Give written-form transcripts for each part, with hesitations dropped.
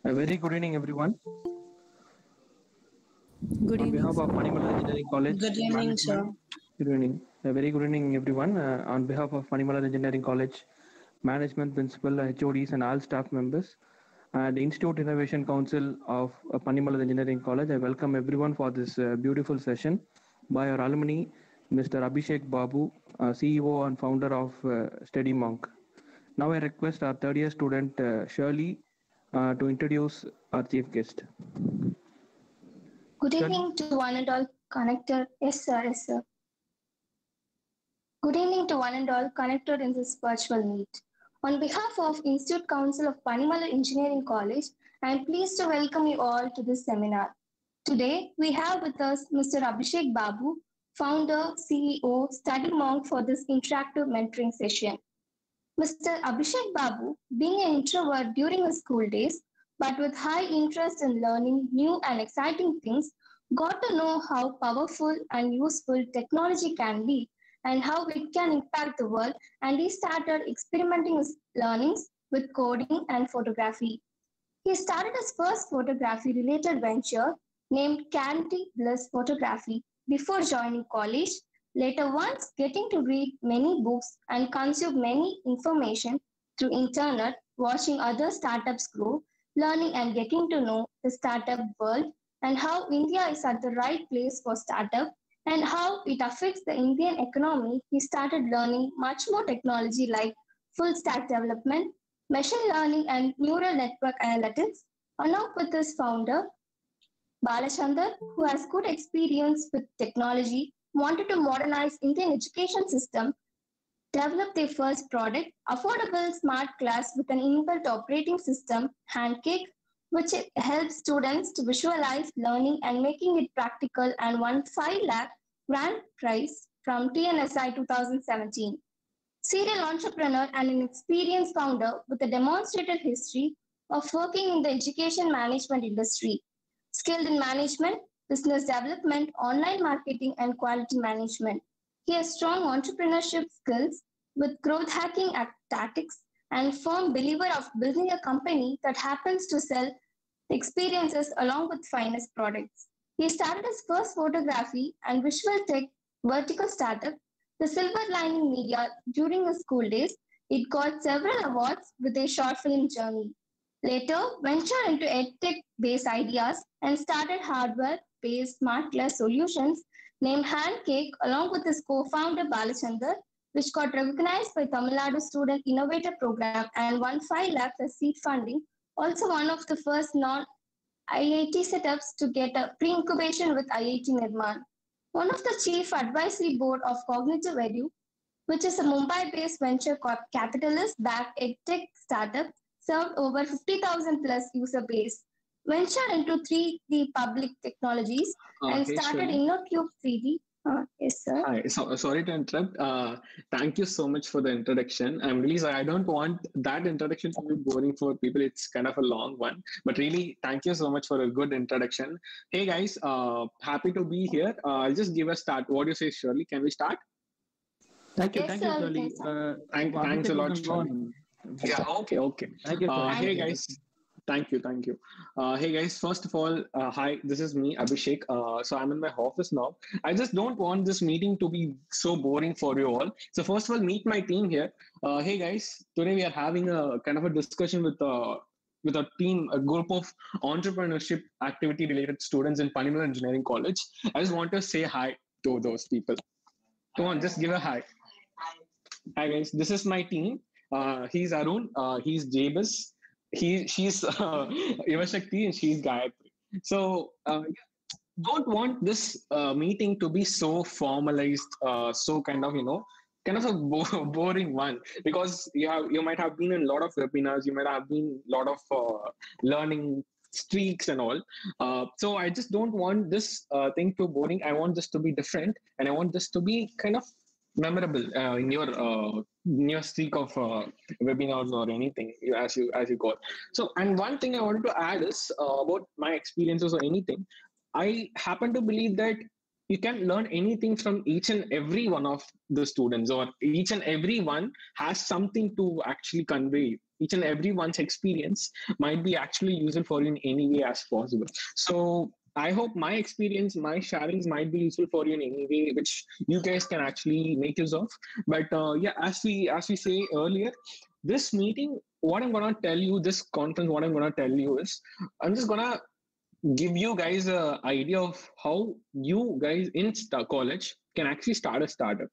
A very good evening, everyone. Good On evening, behalf sir. of Manimala Engineering College Good evening, sir. Management, good evening. A very good evening, everyone. On behalf of Manimala Engineering College Management Principal, HODs, and all staff members, and Institute Innovation Council of Manimala Engineering College, I welcome everyone for this beautiful session by our alumni, Mr. Abhishek Babu, CEO and founder of Steady Monk. Now I request our third year student Shirley to introduce our chief guest. Good Shirley? evening to one and all connected. Yes, sir. Yes, sir. Good evening to one and all connected in this virtual meet. On behalf of Institute Council of Panimala Engineering College, I am pleased to welcome you all to this seminar. Today, we have with us Mr. Abhishek Babu, founder, CEO, Study Monk for this interactive mentoring session. Mr. Abhishek Babu, being an introvert during his school days, but with high interest in learning new and exciting things, got to know how powerful and useful technology can be and how it can impact the world, and he started experimenting his learnings with coding and photography. He started his first photography related venture named Candy Bliss Photography before joining college. Later, once getting to read many books and consume many information through internet, watching other startups grow, learning and getting to know the startup world and how India is at the right place for startup and how it affects the Indian economy, he started learning much more technology like full stack development, machine learning and neural network analytics, along with his founder, Balachandar, who has good experience with technology, wanted to modernize Indian education system, develop their first product, affordable smart class with an inbuilt operating system, Handcake, which helps students to visualize learning and making it practical and won 5 lakh grand prize from TNSI 2017. Serial entrepreneur and an experienced founder with a demonstrated history of working in the education management industry, skilled in management, business development, online marketing, and quality management. He has strong entrepreneurship skills with growth hacking tactics and firm believer of building a company that happens to sell experiences along with finest products. He started his first photography and visual tech vertical startup, the Silver Lining Media, during his school days. It got several awards with a short film journey. Later, ventured into edtech based ideas and started hardware based smart class solutions named Handcake along with his co founder Balachandar, which got recognized by Tamil Nadu Student Innovator Program and won 5 lakh as seed funding. Also, one of the first non IIT setups to get a pre incubation with IIT Nirman. One of the chief advisory board of Cognitive Edu, which is a Mumbai-based venture capitalist-backed edtech startup, served over 50,000 plus user base, ventured into 3D public technologies, and Hey, started Shirley. InnoCube 3D. Yes, sir. Hi. Sorry to interrupt. Thank you so much for the introduction. I'm really sorry. I don't want that introduction to be boring for people. It's kind of a long one. But really, thank you so much for a good introduction. Hey, guys. Happy to be here. I'll just give a start. What do you say, Shirley? Can we start? Yes, Thank you, sir. We Shirley. can start. Thanks a Abhishek, you lot, can go Shirley. on. Yeah, okay, okay. Thank you, sir. Hey Thank you. guys, thank you. Hey guys, first of all, hi, this is me, Abhishek. So I'm in my office now. I just don't want this meeting to be so boring for you all. So first of all, meet my team here. Hey guys, today we are having a kind of a discussion with a team, a group of entrepreneurship activity related students in Panimala Engineering College. I just want to say hi to those people. Come on, just give a hi. Hi guys, this is my team. He's Arun. He's Jabus. She's Ivashakti, and she's Gayatri. So don't want this meeting to be so formalized, so kind of kind of a boring one, because you might have been in a lot of webinars, you might have been a lot of learning streaks and all. So I just don't want this thing too boring. I want this to be different, and I want this to be kind of memorable in your streak of webinars or anything as you go. So, and one thing I wanted to add is about my experiences or anything. I happen to believe that you can learn anything from each and every one of the students, or each and every one has something to actually convey. Each and every one's experience might be actually useful for you in any way as possible. So I hope my experience, my sharings might be useful for you in any way, which you guys can actually make use of. But yeah, as we say earlier, this meeting, what I'm gonna tell you, this conference, what I'm gonna tell you is, I'm just gonna give you guys a idea of how you guys in college can actually start a startup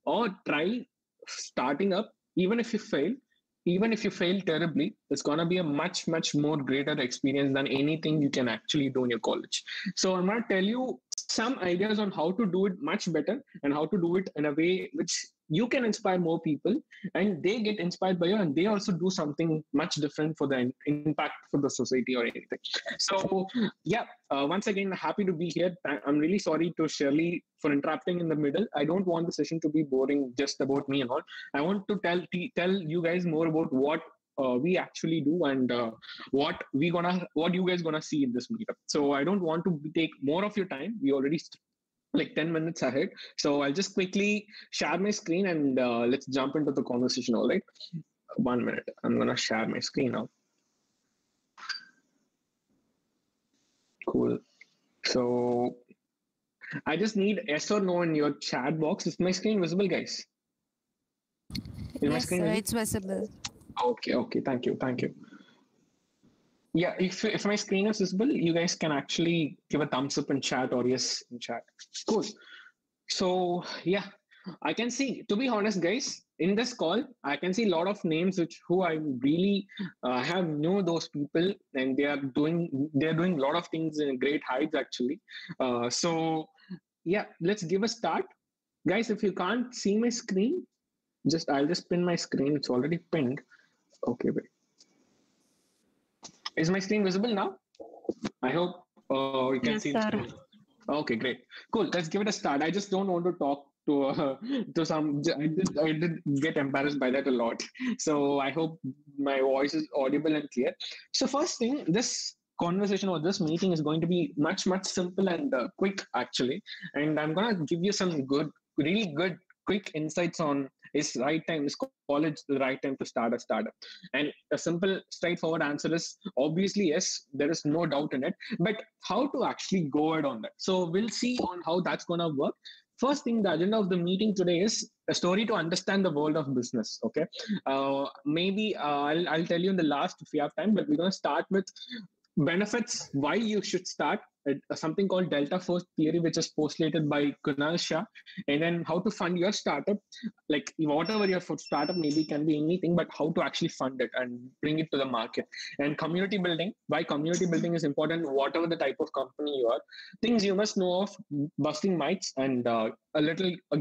or try starting up. Even if you fail terribly, it's going to be a much more greater experience than anything you can actually do in your college. So I'm going to tell you some ideas on how to do it much better and how to do it in a way which you can inspire more people, and they get inspired by you, and they also do something much different for the impact for the society or anything. So yeah, once again, happy to be here. I'm really sorry to Shirley for interrupting in the middle. I don't want the session to be boring just about me and all. I want to tell you guys more about what we actually do, and what you guys gonna see in this meetup. So I don't want to take more of your time. We already like 10 minutes ahead. So I'll just quickly share my screen, and let's jump into the conversation. All right. 1 minute. I'm going to share my screen now. Cool. So I just need yes or no in your chat box. Is my screen visible, guys? Yes, sir, it's visible. Okay. Thank you. Yeah, if my screen is visible, you guys can actually give a thumbs up in chat or yes in chat. Cool. So yeah, I can see, to be honest, guys, in this call, I can see a lot of names who I really have know those people, and they're doing a lot of things in great heights actually. So yeah, let's give a start, guys. If you can't see my screen, I'll just pin my screen. It's already pinned. Okay, wait. Is my screen visible now? I hope you can see the screen. Okay, great. Cool. Let's give it a start. I just don't want to talk to some. I did get embarrassed by that a lot. So I hope my voice is audible and clear. So first thing, this conversation or this meeting is going to be much simple and quick actually. And I'm gonna give you some really good, quick insights on is college the right time to start a startup? And a simple, straightforward answer is obviously yes. There is no doubt in it. But how to actually go ahead on that? So we'll see on how that's gonna work. First thing, the agenda of the meeting today is a story to understand the world of business. Okay, maybe I'll tell you in the last if we have time, but we're gonna start with benefits, why you should start something called Delta Force theory, which is postulated by Kunal Shah, and then how to fund your startup. Like whatever your startup maybe can be anything, but how to actually fund it and bring it to the market. And community building, why community building is important, whatever the type of company you are. Things you must know of busting mites, and a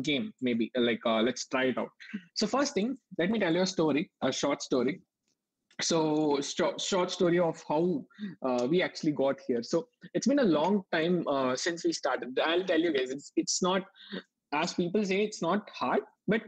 game maybe, let's try it out. So first thing, let me tell you a short story. So short story of how we actually got here. So it's been a long time since we started. I'll tell you guys, it's not, as people say, it's not hard, but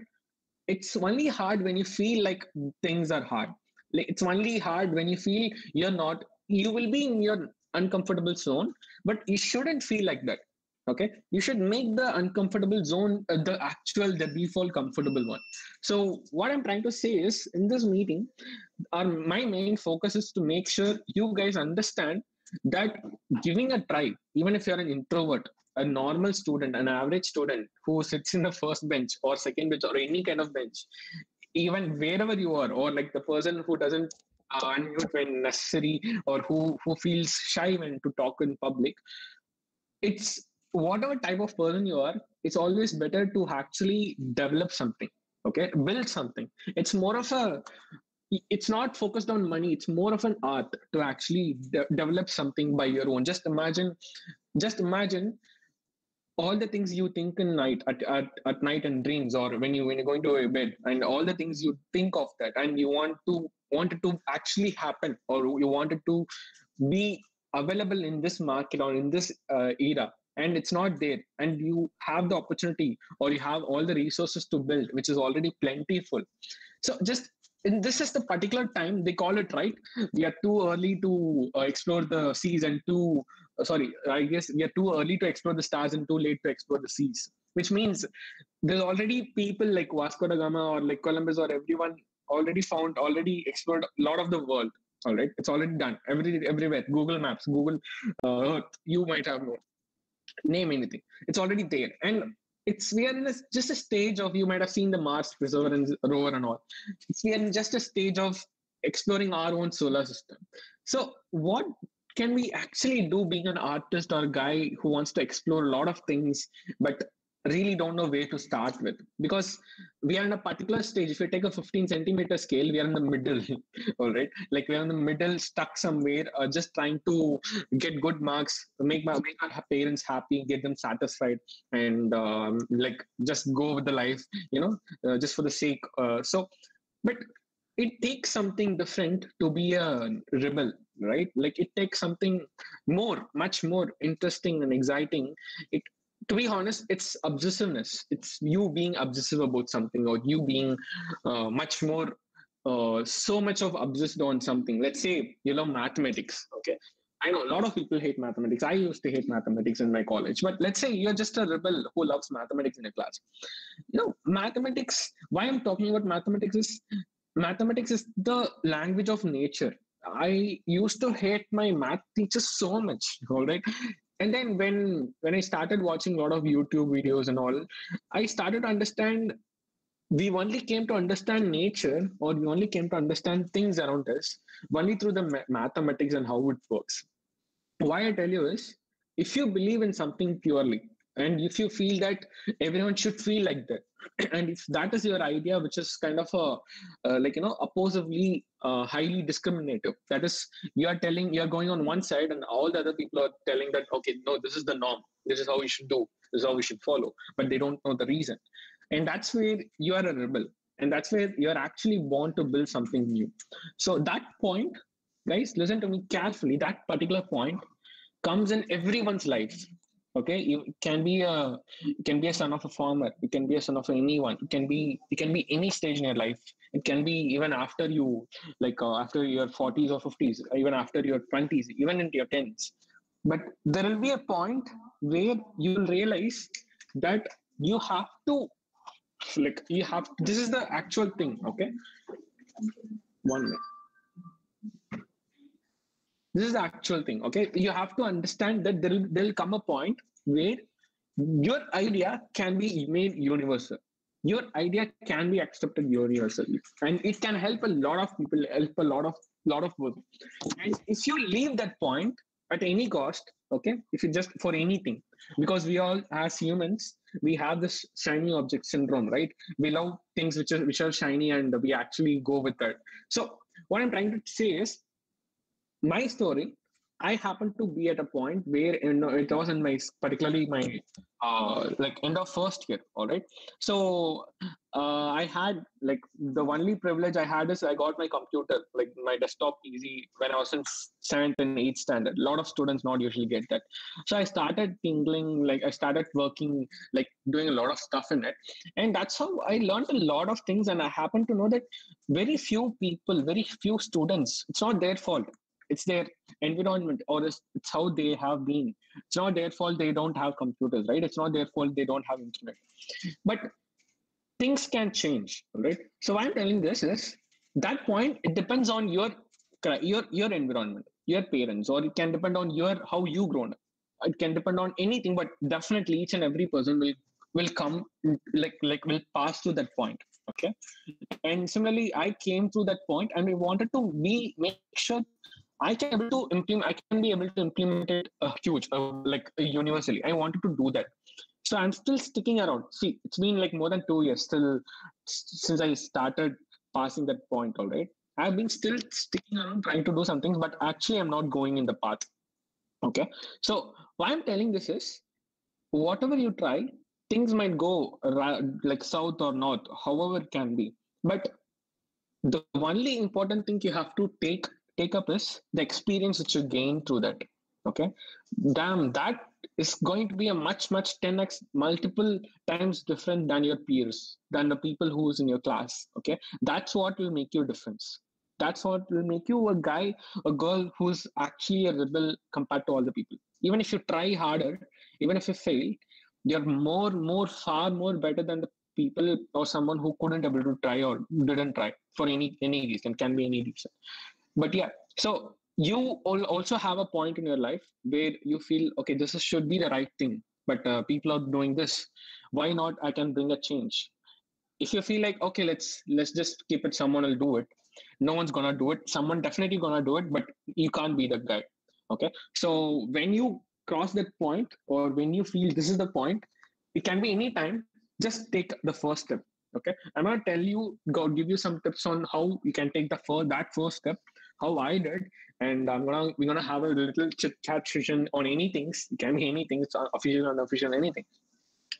it's only hard when you feel like things are hard. Like it's only hard when you feel you will be in your uncomfortable zone, but you shouldn't feel like that. Okay, you should make the uncomfortable zone the default comfortable one. So what I'm trying to say is, in this meeting, my main focus is to make sure you guys understand that giving a try, even if you're an introvert, a normal student, an average student who sits in the first bench or second bench or any kind of bench, even wherever you are, or like the person who doesn't unmute when necessary, or who feels shy when to talk in public, it's whatever type of person you are, it's always better to actually develop something. Okay, build something. It's not focused on money. It's more of an art to actually develop something by your own. Just imagine all the things you think in night at night in dreams, or when you're going to your bed, and all the things you think of that, and you want it to actually happen, or you want it to be available in this market or in this era, and it's not there, and you have the opportunity, or you have all the resources to build, which is already plentiful. So just in this is the particular time they call it right. We are too early to explore the seas and to sorry, I guess we are too early to explore the stars and too late to explore the seas, which means there's already people like Vasco da Gama or like Columbus or everyone already explored a lot of the world. All right, it's already done everywhere. Google Maps, Google Earth, you might have known. Name anything, it's already there. And we are in just a stage of, you might have seen the Mars Perseverance rover and all. We are in just a stage of exploring our own solar system. So what can we actually do being an artist or a guy who wants to explore a lot of things but really don't know where to start with? Because we are in a particular stage. If you take a 15 centimeter scale, we are in the middle. All right, like we are in the middle, stuck somewhere, just trying to get good marks, make our parents happy, get them satisfied, and like just go with the life, just for the sake. But it takes something different to be a rebel, right? Like it takes something much more interesting and exciting. To be honest, it's obsessiveness. It's you being obsessive about something, or you being much more, so much of obsessed on something. Let's say you love mathematics. Okay, I know a lot of people hate mathematics. I used to hate mathematics in my college, but let's say you're just a rebel who loves mathematics in a class. Mathematics. Why I'm talking about mathematics is the language of nature. I used to hate my math teacher so much. All right, and then when I started watching a lot of YouTube videos and all, I started to understand we only came to understand nature, or we only came to understand things around us only through the mathematics and how it works. Why I tell you is, if you believe in something purely, and if you feel that everyone should feel like that, and if that is your idea, which is kind of a opposively highly discriminative, that is, you're going on one side and all the other people are telling that, okay, no, this is the norm, this is how we should do, this is how we should follow, but they don't know the reason. And that's where you are a rebel, and that's where you're actually born to build something new. So that point, guys, listen to me carefully, that particular point comes in everyone's life. Okay, you can be a son of a farmer, you can be a son of anyone, it can be any stage in your life. It can be even after you, after your 40s or 50s, even after your 20s, even into your 10s. But there will be a point where you will realize that you have to, this is the actual thing. Okay, 1 minute. This is the actual thing. Okay, you have to understand that there'll come a point where your idea can be made universal. Your idea can be accepted universally, and it can help a lot of people, help a lot of work. And if you leave that point at any cost, okay, if you just for anything, because we all as humans, we have this shiny object syndrome, right? We love things which are shiny, and we actually go with that. So what I'm trying to say is, my story, I happened to be at a point where it was in particularly my end of first year. All right, so I had the only privilege I had is I got my computer, like my desktop PC, when I was in 7th and 8th standard. A lot of students not usually get that, so I started tingling, I started working, doing a lot of stuff in it, and that's how I learned a lot of things. And I happen to know that very few people, very few students, it's not their fault. It's their environment, or it's how they have been. It's not their fault they don't have computers, right? It's not their fault they don't have internet. But things can change, right? So why I'm telling this is, that point, it depends on your environment, your parents, or it can depend on how you grown up. It can depend on anything, but definitely each and every person will come, will pass through that point. Okay, and similarly, I came through that point, and we wanted to make sure I can be able to implement it universally. I wanted to do that. So I'm still sticking around. See, it's been more than 2 years since I started passing that point. All right, I've been still sticking around trying to do something, but actually I'm not going in the path. Okay, so why I'm telling this is, whatever you try, things might go south or north, however it can be. But the only important thing you have to take up is the experience that you gain through that. Okay, damn, that is going to be a much 10x multiple times different than your peers, than the people who's in your class. Okay, that's what will make you difference. That's what will make you a guy, a girl who's actually a rebel compared to all the people. Even if you try harder, even if you fail, you're far more better than the people or someone who couldn't able to try or didn't try for any reason. Can be any reason. But yeah, so you also have a point in your life where you feel, okay, should be the right thing, but people are doing this. Why not? I can bring a change. If you feel like, okay, let's just keep it, someone will do it, no one's gonna do it, someone definitely gonna do it, but you can't be that guy. Okay, so when you cross that point, or when you feel this is the point, it can be any time, just take the first step. Okay, I'm gonna tell you, go give you some tips on how you can take that first step, how I did. And we're gonna have a little chit chat session on anything. It can be anything, it's official, unofficial, anything.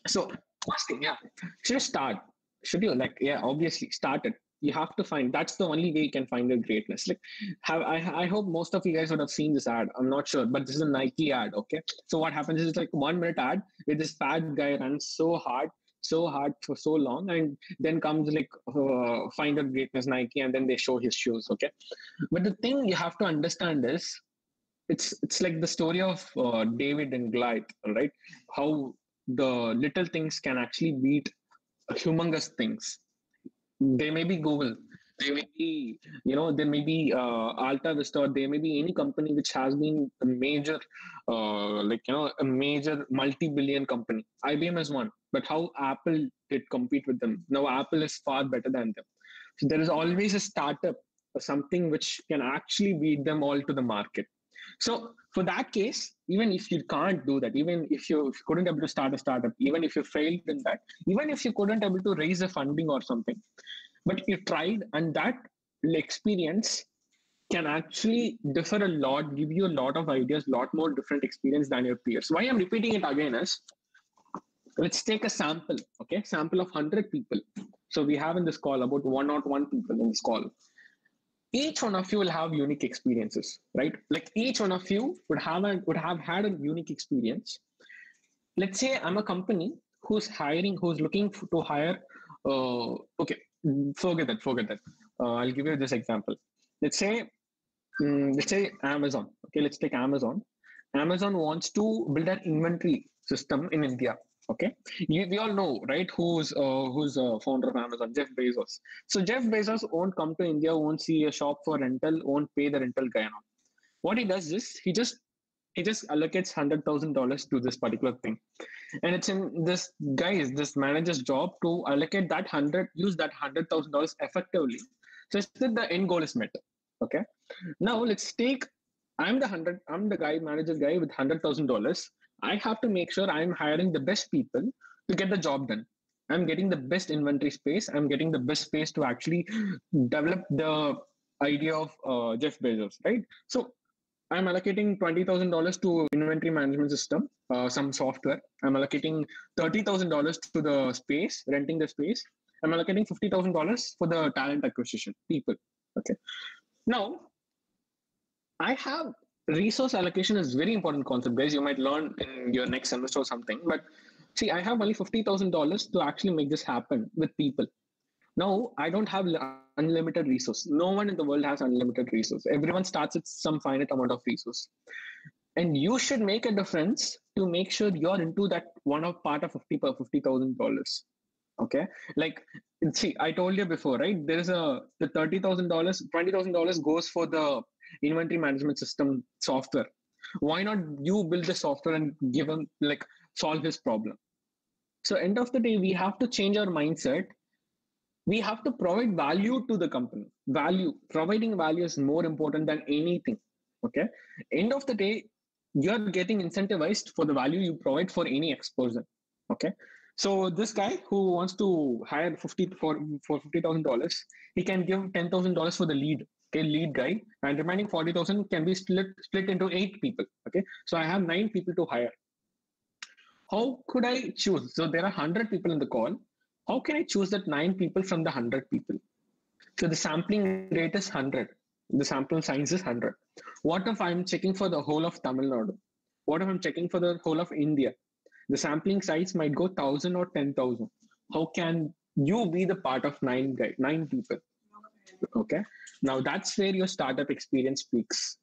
So first thing, yeah, should you start? Should you, like, yeah, obviously start it. You have to find, that's the only way you can find your greatness. Like, I hope most of you guys would have seen this ad. I'm not sure, but this is a Nike ad. Okay, so what happens is it's like 1 minute ad where this fat guy runs so hard for so long, and then comes like find your greatness Nike, and then they show his shoes. Okay, but the thing you have to understand is, it's like the story of David and Goliath, right? How the little things can actually beat humongous things. They may be Google, they may be, there may be Alta Vista, or there may be any company which has been a major, a major multi-billion company. IBM is one, but how Apple did compete with them? Now Apple is far better than them. So there is always a startup or something which can actually beat them all to the market. So for that case, even if you can't do that, even if you couldn't able to start a startup, even if you failed in that, even if you couldn't able to raise a funding or something, but you tried, and that experience can actually differ a lot, give you a lot of ideas, lot more different experience than your peers. Why I'm repeating it again is, let's take a sample, okay? Sample of 100 people. So we have in this call about 101 people in this call. Each one of you will have unique experiences, right? Like each one of you would have had a unique experience. Let's say I'm a company who's looking to hire. Okay, forget that. I'll give you this example. Let's say Amazon. Okay, let's take Amazon. Amazon wants to build an inventory system in India. Okay, we all know, right? Who's founder of Amazon? Jeff Bezos. So Jeff Bezos won't come to India, won't see a shop for rental, won't pay the rental guy. What he does is he just allocates $100,000 to this particular thing, and it's in this manager's job to allocate use that $100,000 effectively, such that the end goal is met. Okay, now let's take, I'm the manager guy with $100,000. I have to make sure I'm hiring the best people to get the job done. I'm getting the best inventory space. I'm getting the best space to actually develop the idea of Jeff Bezos, right? So I'm allocating $20,000 to inventory management system, some software. I'm allocating $30,000 to the space, renting the space. I'm allocating $50,000 for the talent acquisition, people. Okay. Now, I have resource allocation is very important concept, guys. You might learn in your next semester or something. But see, I have only $50,000 to actually make this happen with people. Now, I don't have unlimited resource. No one in the world has unlimited resource. Everyone starts with some finite amount of resource. And you should make a difference to make sure you're into that part of $50,000. Okay. Like, see, I told you before, right? There is the $30,000, $20,000 goes for the inventory management system software. Why not you build the software and give him, like, solve his problem? So end of the day, we have to change our mindset. We have to provide value to the company. Providing value is more important than anything. Okay. End of the day, you're getting incentivized for the value you provide for any exposure. Okay. So this guy who wants to hire for $50,000, he can give $10,000 for the lead guy, and remaining 40,000 can be split into 8 people. Okay. So I have 9 people to hire. How could I choose? So there are 100 people in the call. How can I choose that 9 people from the 100 people? So the sampling rate is 100. The sample size is 100. What if I'm checking for the whole of Tamil Nadu? What if I'm checking for the whole of India? The sampling size might go 1,000 or 10,000. How can you be the part of 9 people? Okay. Now that's where your startup experience peaks.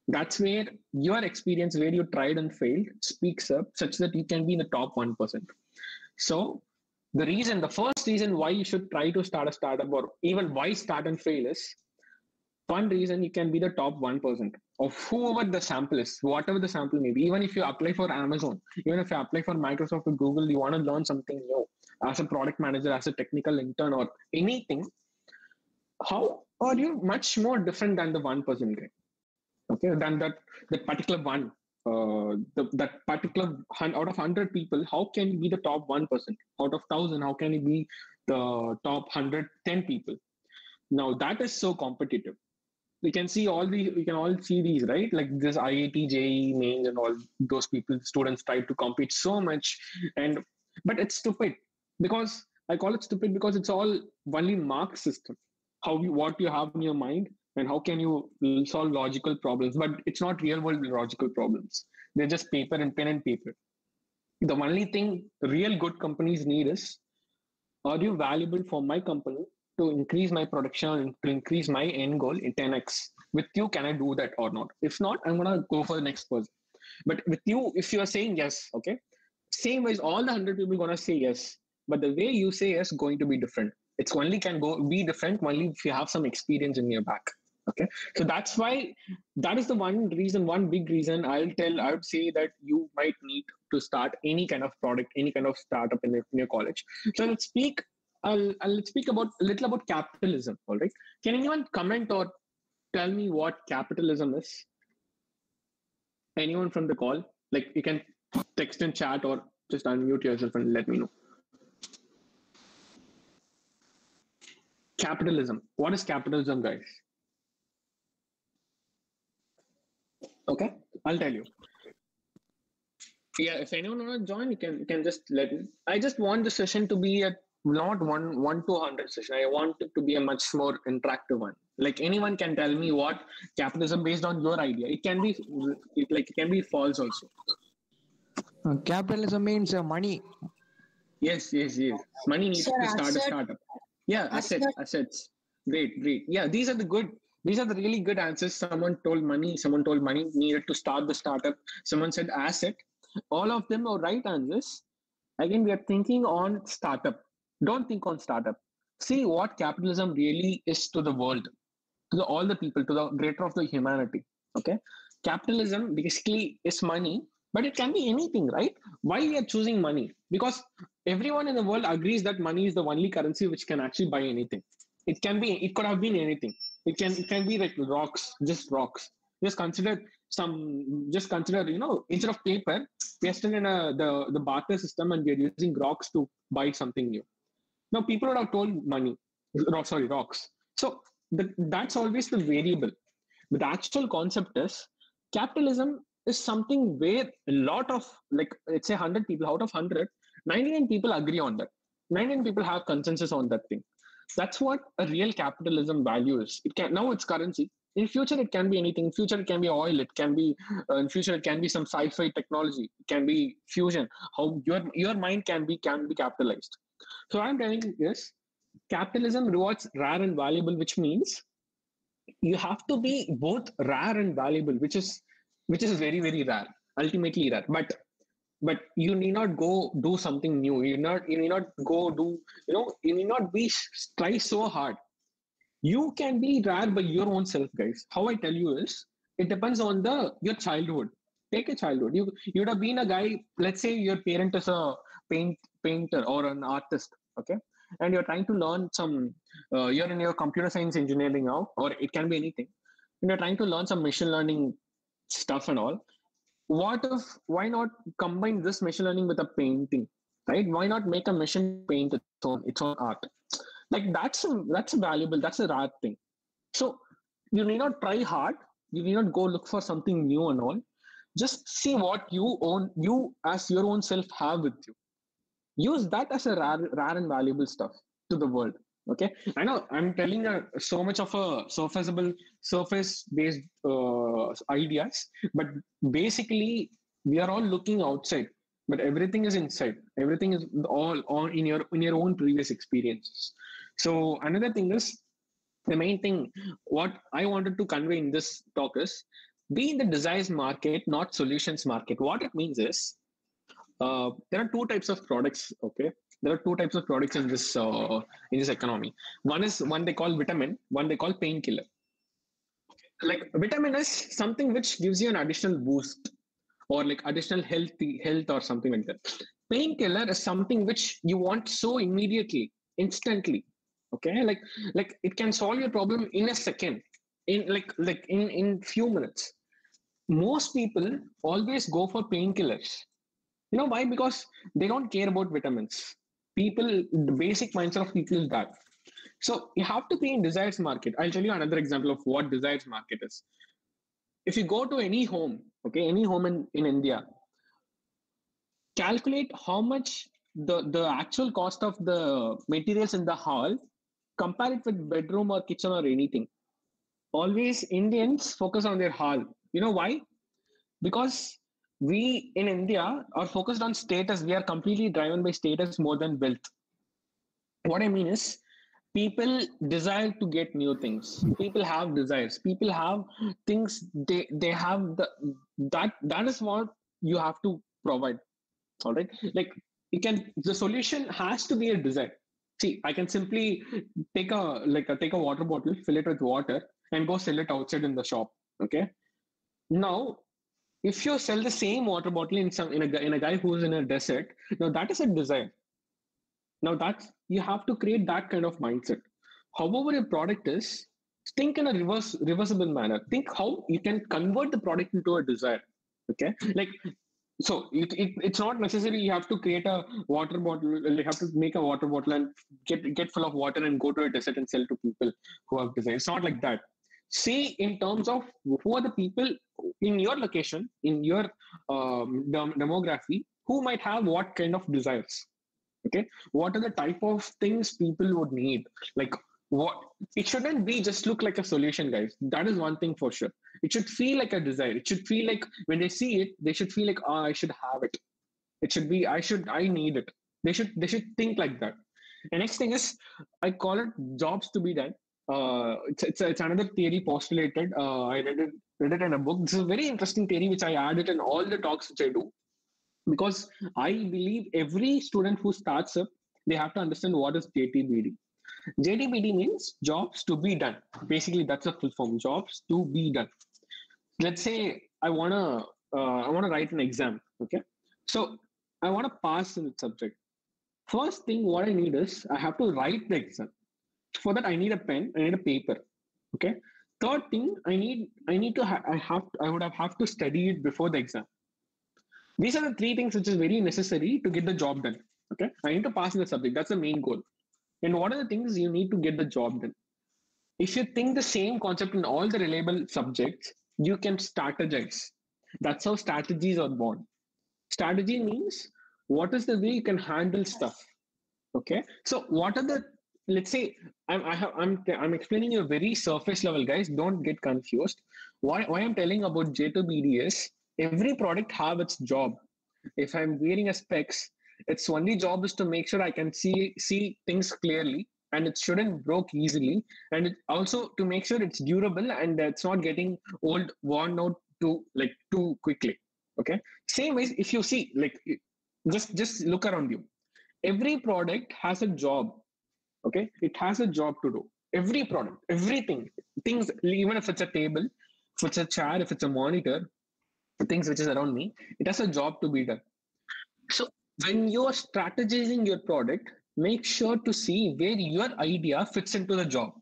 That's where your experience, where you tried and failed, speaks up such that you can be in the top 1%. So the first reason why you should try to start a startup, or even why start and fail, is one reason you can be the top 1% of whoever the sample is, whatever the sample may be. Even if you apply for Amazon, even if you apply for Microsoft or Google, you want to learn something new as a product manager, as a technical intern, or anything. How are you much more different than the 1% guy? Okay, than that particular one. That particular out of 100 people, how can you be the top 1%? Out of 1,000, how can you be the top 110 people? Now that is so competitive. We can all see these, right? Like this IIT, JEE mains, and all those people, students try to compete so much, but it's stupid, because I call it stupid because it's all only mark system. What you have in your mind, and how can you solve logical problems? But it's not real world logical problems. They're just paper and pen and paper. The only thing real good companies need is, are you valuable for my company to increase my production and to increase my end goal in 10x? With you, can I do that or not? If not, I'm going to go for the next person. But with you, if you are saying yes, okay, same way, all the 100 people going to say yes. But the way you say yes going to be different. It's only can be different only if you have some experience in your back. Okay, so that's why, that is the one big reason I would say that you might need to start any kind of product, any kind of startup in your college. So let's speak about a little about capitalism. All right, can anyone comment or tell me what capitalism is? Anyone from the call? Like, you can text in chat or just unmute yourself and let me know. Capitalism. What is capitalism, guys? Okay, I'll tell you. Yeah, if anyone want to join, you can just let me. I just want the session to be a not one to 100 session. I want it to be a much more interactive one. Like, anyone can tell me what capitalism based on your idea. It can be false also. Capitalism means money. Yes. Money needs to start a startup. Yeah, assets. Great. Yeah, these are the really good answers. Someone told money needed to start the startup. Someone said asset. All of them are right answers. Again, we are thinking on startup. Don't think on startup. See what capitalism really is to the world, to all the people, to the greater of the humanity. Okay, capitalism basically is money, but it can be anything, right? Why we are choosing money? Because everyone in the world agrees that money is the only currency which can actually buy anything. It could have been anything. It can be like rocks, just rocks. Just consider instead of paper, we are still in the barter system, and we are using rocks to buy something new. Now people would have told rocks. So that's always the variable. But the actual concept is, capitalism is something where a lot of, like, let's say 100 people out of 100, 99 people agree on that. 99 people have consensus on that thing. That's what a real capitalism value is. Now it's currency. In future, it can be anything. In future, it can be oil. It can be in future, it can be some sci-fi technology. It can be fusion. How your mind can be capitalized. So what I'm telling you is, capitalism rewards rare and valuable, which means you have to be both rare and valuable, which is very, very rare, ultimately rare. But you need not go do something new. You need not go do, you need not try so hard. You can be rare by your own self, guys. How I tell you is, it depends on your childhood. Take a childhood. You would have been a guy. Let's say your parent is a painter or an artist. Okay, and you're trying to learn some. You're in your computer science engineering now, or it can be anything. And you're trying to learn some machine learning stuff and all. Why not combine this machine learning with a painting, right? Why not make a machine paint its own art? Like, that's a valuable, that's a rare thing. So you need not try hard. You need not go look for something new and all. Just see what you as your own self have with you. Use that as a rare and valuable stuff to the world. Okay, I know I'm telling so much of a surface based ideas, but basically we are all looking outside, but everything is inside. Everything is all in your own previous experiences. So another thing is, the main thing what I wanted to convey in this talk is, be in the desires market, not solutions market. What it means is there are two types of products. Okay, there are two types of products in this economy. One they call vitamin, one they call painkiller. Like vitamin is something which gives you an additional boost or like additional health or something like that. Painkiller is something which you want so immediately, instantly. Okay, like it can solve your problem in a second, in few minutes. Most people always go for painkillers. You know why? Because they don't care about vitamins. The basic mindset of people is that. So you have to be in desires market. I'll tell you another example of what desires market is. If you go to any home, okay, any home in India, calculate how much the actual cost of the materials in the hall, compare it with bedroom or kitchen or anything. Always Indians focus on their hall. You know why? Because we in India are focused on status. We are completely driven by status more than wealth. What I mean is, people desire to get new things. People have desires. People have things. They have that is what you have to provide. All right, like the solution has to be a desire. See, I can simply take a water bottle, fill it with water, and go sell it outside in the shop. Okay, now if you sell the same water bottle in a guy who's in a desert, now that is a desire. Now that's you have to create that kind of mindset. However, your product is, think in a reversible manner. Think how you can convert the product into a desire. Okay, like so it's not necessary you have to create a water bottle. You have to make a water bottle and get full of water and go to a desert and sell to people who have desire. It's not like that. See, in terms of who are the people in your location, in your demography, who might have what kind of desires. Okay, what are the type of things people would need? Like what it shouldn't be just look like a solution, guys. That is one thing for sure. It should feel like a desire. It should feel like when they see it, they should feel like, oh, I should have it. It should be I need it. They should think like that. The next thing is, I call it jobs to be done. It's another theory postulated. I read it in a book. This is a very interesting theory which I added in all the talks which I do, because I believe every student who starts up, they have to understand what is JTBD. JTBD means jobs to be done. Basically, that's a full form. Jobs to be done. Let's say I wanna write an exam. Okay, so I wanna pass in the subject. First thing, what I need is I have to write the exam. For that, I need a pen. I need a paper. Okay. Third thing, I would have to study it before the exam. These are the three things which is very necessary to get the job done. Okay, I need to pass in the subject. That's the main goal. And what are the things you need to get the job done? If you think the same concept in all the reliable subjects, you can strategize. That's how strategies are born. Strategy means what is the way you can handle stuff. Okay, so what are the, let's say I'm explaining you a very surface level, guys. Don't get confused. Why I'm telling about J2BD is, every product have its job. If I'm wearing a specs, its only job is to make sure I can see things clearly, and it shouldn't broke easily, and it also to make sure it's durable and it's not getting old, worn out too quickly. Okay, same way if you see, like, just look around you. Every product has a job. Okay, it has a job to do. Every product, everything, things, even if it's a table, if it's a chair, if it's a monitor, things which is around me, it has a job to be done. So when you are strategizing your product, make sure to see where your idea fits into the job.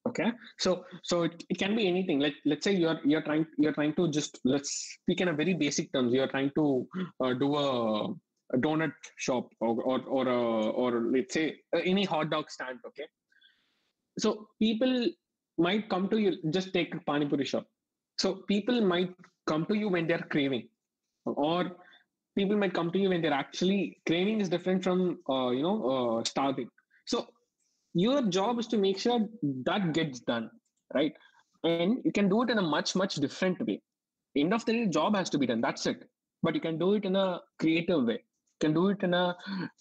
Okay, so it can be anything. Like, let's say you're trying to, just let's speak in a very basic terms. You're trying to do a donut shop, or let's say any hot dog stand. Okay, so people might come to you. Just take a pani puri shop. So people might come to you when they're craving, or people might come to you when they're actually craving is different from starving. So your job is to make sure that gets done, right? And you can do it in a much different way. End of the day, job has to be done. That's it. But you can do it in a creative way. You can do it in a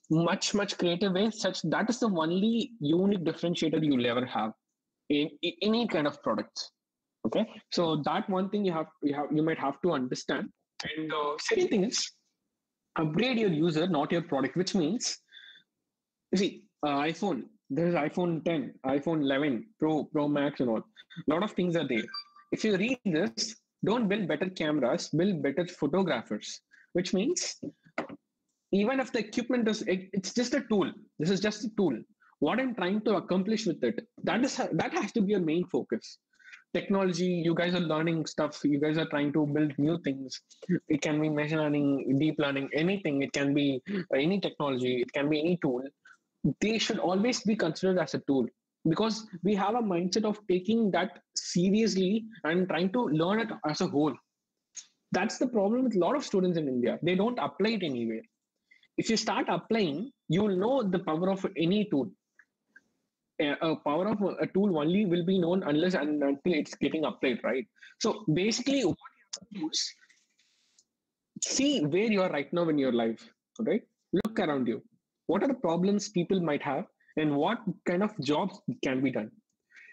much creative way. Such that is the only unique differentiator you'll ever have in any kind of products. Okay, so that one thing you might have to understand. And second thing is upgrade your user, not your product, which means you see iPhone. There is iPhone 10, iPhone 11, Pro Max, and all. A lot of things are there. If you read this, don't build better cameras, build better photographers. Which means even if the equipment it's just a tool. This is just a tool. What I'm trying to accomplish with it, that has to be your main focus. Technology, you guys are learning stuff, you guys are trying to build new things. It can be machine learning, deep learning, anything. It can be any technology, it can be any tool. They should always be considered as a tool, because we have a mindset of taking that seriously and trying to learn it as a whole. That's the problem with a lot of students in India. They don't apply it anywhere. If you start applying, you will know the power of any tool. A power of a tool only will be known unless and until it's getting applied, right? So basically, what you have to do is see where you are right now in your life, right? Look around you. What are the problems people might have, and what kind of jobs can be done?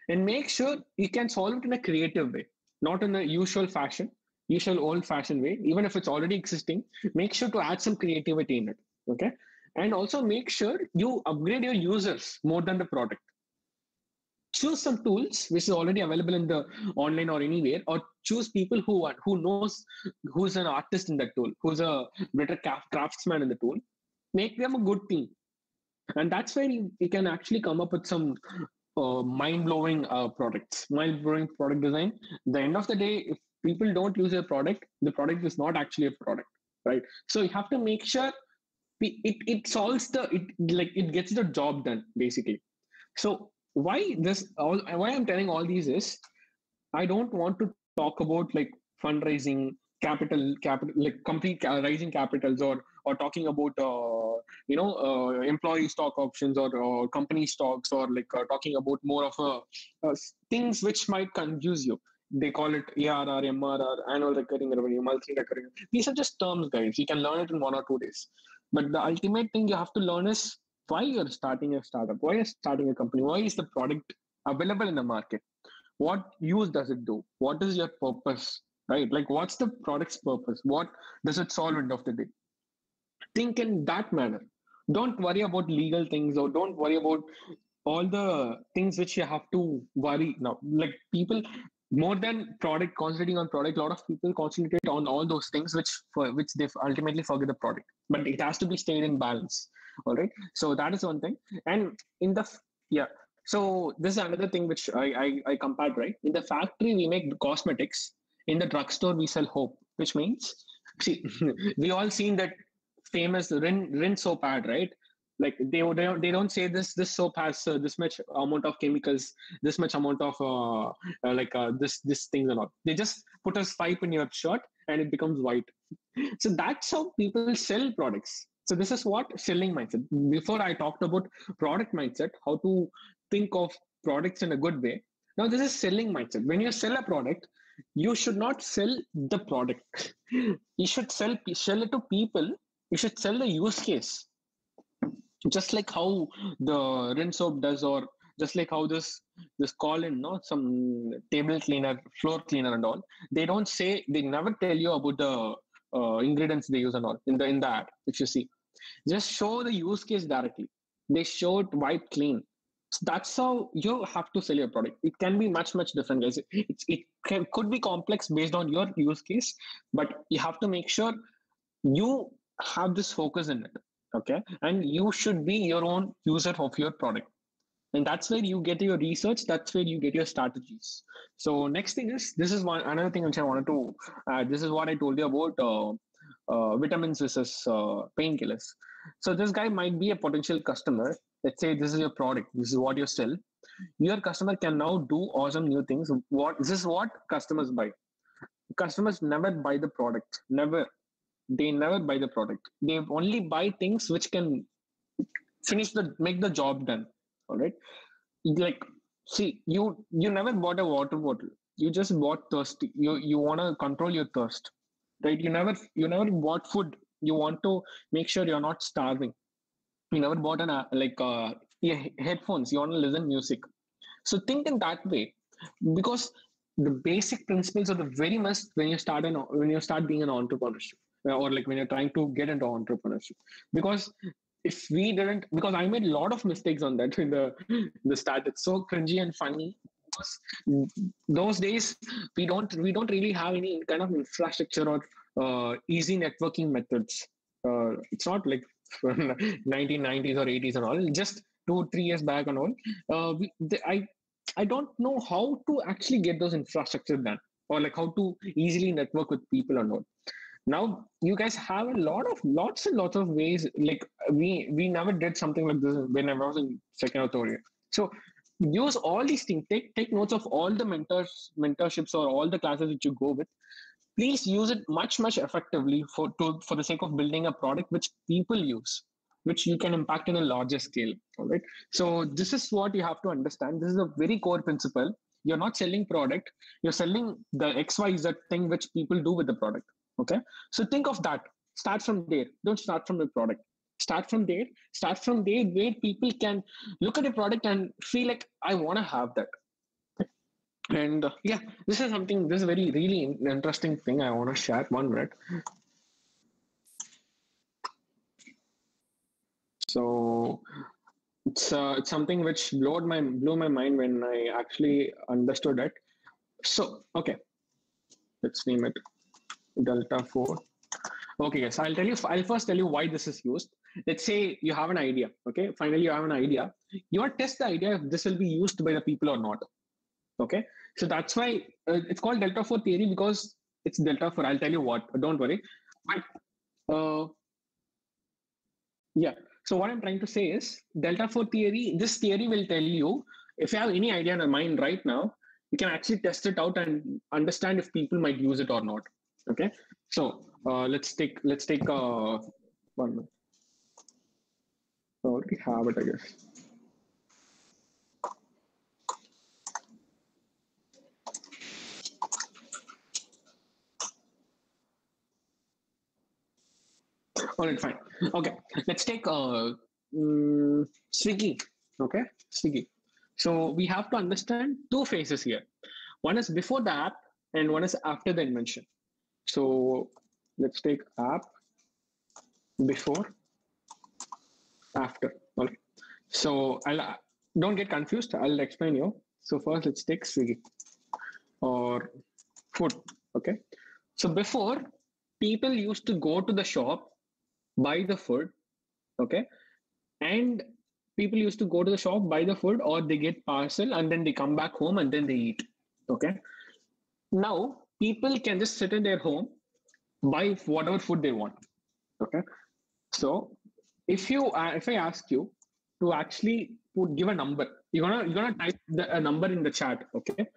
And make sure you can solve it in a creative way, not in a usual old-fashioned way. Even if it's already existing, make sure to add some creativity in it. Okay, and also make sure you upgrade your users more than the product. Choose some tools which is already available in the online or anywhere, or choose people who knows, who's an artist in that tool, who's a better craftsman in the tool. Make them a good team, and that's where you can actually come up with some mind-blowing products, mind-blowing product design. The end of the day, if people don't use a product, the product is not actually a product, right? So you have to make sure it solves it gets the job done, basically. So why I'm telling all these is, I don't want to talk about like fundraising, capital, like complete raising capitals, or talking about employee stock options, or company stocks, or like talking about more of things which might confuse you. They call it ARR, MRR, annual recurring revenue, monthly recurring. These are just terms, guys. You can learn it in 1 or 2 days. But the ultimate thing you have to learn is why you're starting a startup, why you're starting a company, why is the product available in the market, what use does it do, what is your purpose, right? Like, what's the product's purpose, what does it solve end of the day? Think in that manner. Don't worry about legal things, or don't worry about all the things which you have to worry now. Like, people, more than product, concentrating on product, a lot of people concentrate on all those things which they ultimately forget the product. But it has to be stayed in balance. All right, so that is one thing. And in the yeah, so this is another thing which I compared, right? In the factory we make cosmetics, in the drugstore we sell hope. Which means, see, we all seen that famous rin soap ad, right? Like, they don't say this soap has this much amount of chemicals, this much amount of this things and all. They just put a pipe in your shirt and it becomes white. So that's how people sell products. So this is what selling mindset. Before I talked about product mindset, how to think of products in a good way. Now this is selling mindset. When you sell a product, you should not sell the product. You should sell it to people. You should sell the use case, just like how the rinse soap does, or just like how this call in, no, some table cleaner, floor cleaner, and all. They never tell you about the ingredients they use and all in the ad. If you see, just show the use case directly. They show it wipe clean. So that's how you have to sell your product. It can be much different, guys. Could be complex based on your use case, but you have to make sure you have this focus in it. Okay, and you should be your own user of your product, and that's where you get your research, that's where you get your strategies. So next thing is, this is one another thing which I wanted to this is what I told you about vitamins versus painkillers. So this guy might be a potential customer. Let's say this is your product, this is what you sell. Your customer can now do awesome new things. This is what customers buy. Customers never buy the product, never. They never buy the product. They only buy things which can make the job done. All right, like, see, you never bought a water bottle. You just bought thirsty. You want to control your thirst, right? You never bought food. You want to make sure you're not starving. You never bought headphones. You want to listen music. So think in that way, because the basic principles are the very must when you start being an entrepreneurship, or like when you're trying to get into entrepreneurship. Because if we didn't, because I made a lot of mistakes on that in the start. It's so cringy and funny because those days we don't really have any kind of infrastructure or easy networking methods. It's not like from 1990s or 80s and all. Just 2 3 years back and all. I don't know how to actually get those infrastructure done, or like how to easily network with people or not. Now you guys have a lots and lots of ways. Like we never did something like this when I was in second or third year. So use all these things. Take notes of all the mentorships or all the classes that you go with. Please use it much effectively for the sake of building a product which people use, which you can impact in a larger scale. All right. So this is what you have to understand. This is a very core principle. You're not selling product. You're selling the XYZ thing which people do with the product. Okay. So think of that. Start from there. Don't start from the product. Start from there. Start from there where people can look at a product and feel like I want to have that. And yeah, this is something. This is a very really interesting thing I want to share. 1 minute. So it's something which blew my mind when I actually understood it. So okay, let's name it Delta 4. Okay, yes, I'll first tell you why this is used. Let's say you have an idea. Okay, finally you have an idea. You want to test the idea if this will be used by the people or not. Okay, so that's why it's called Delta 4 theory, because it's Delta 4. I'll tell you what. Don't worry. But yeah. So what I'm trying to say is Delta 4 theory. This theory will tell you if you have any idea in your mind right now, you can actually test it out and understand if people might use it or not. Okay. So let's take 1 minute. So we have it, I guess. All right, fine. Okay, let's take Swiggy. Okay, Swiggy. So we have to understand two phases here. One is before the app, and one is after the invention. So let's take app, before, after. All right. So I'll don't get confused. I'll explain you. So first, let's take Swiggy or food. Okay. So before, people used to go to the shop, buy the food, okay, and people used to go to the shop, buy the food, or they get parcel and then they come back home and then they eat. Okay. Now people can just sit in their home, buy whatever food they want. Okay. So if I ask you to actually give a number, you're gonna type a number in the chat. Okay.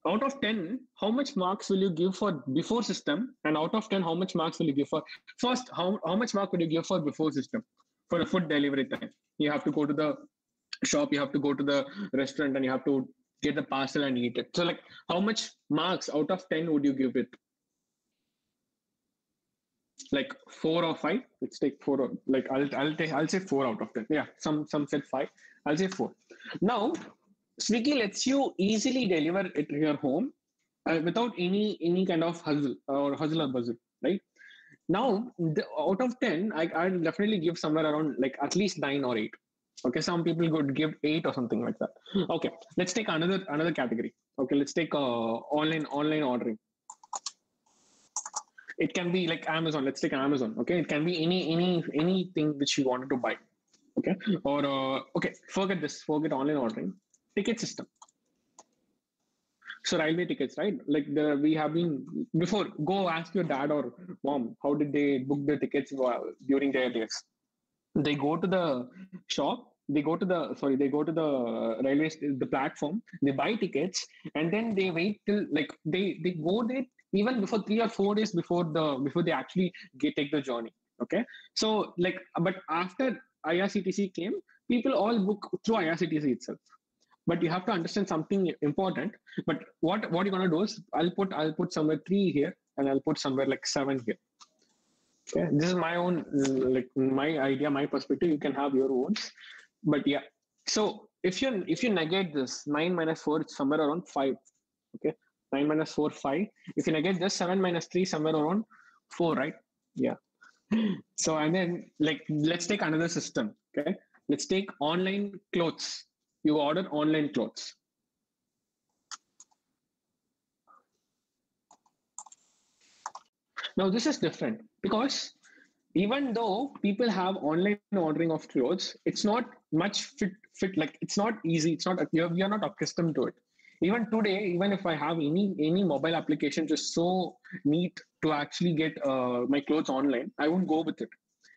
Out of 10, how much marks will you give for before system? And out of 10, how much marks will you give for first? How much mark would you give for before system for the food delivery time? You have to go to the shop, you have to go to the restaurant, and you have to get the parcel and eat it. So, like, how much marks out of 10 would you give it? Like 4 or 5? Let's take 4. Or, like I'll say 4 out of 10. Yeah, some said 5. I'll say 4. Now, Swiggy lets you easily deliver it to your home without any kind of hustle or bustle, right? Now, out of 10, I'll definitely give somewhere around like at least 9 or 8. Okay, some people could give 8 or something like that. Okay, let's take another category. Okay, let's take online ordering. It can be like Amazon. Let's take Amazon. Okay, it can be anything which you wanted to buy. Okay, or okay, forget this. Forget online ordering. Ticket system. So railway tickets, right? Like we have been before. Go ask your dad or mom how did they book the tickets during their days. They go to the shop. They go to the railway the platform. They buy tickets and then they wait till like they go there even before 3 or 4 days before they actually take the journey. Okay, so like but after IRCTC came, people all book through IRCTC itself. But you have to understand something important. But what you're gonna do is I'll put somewhere 3 here and I'll put somewhere like 7 here. Okay, this is my own like my idea, my perspective. You can have your own, but yeah. So if you negate this 9 minus 4, it's somewhere around 5. Okay, 9 minus 4, 5. If you negate this, 7 minus 3, somewhere around 4, right? Yeah. So, and then like, let's take another system. Okay. Let's take online clothes. You order online clothes. Now, this is different because even though people have online ordering of clothes, it's not much fit like it's not easy. It's not you're not accustomed to it. Even today, even if I have any mobile application just so neat to actually get my clothes online, I won't go with it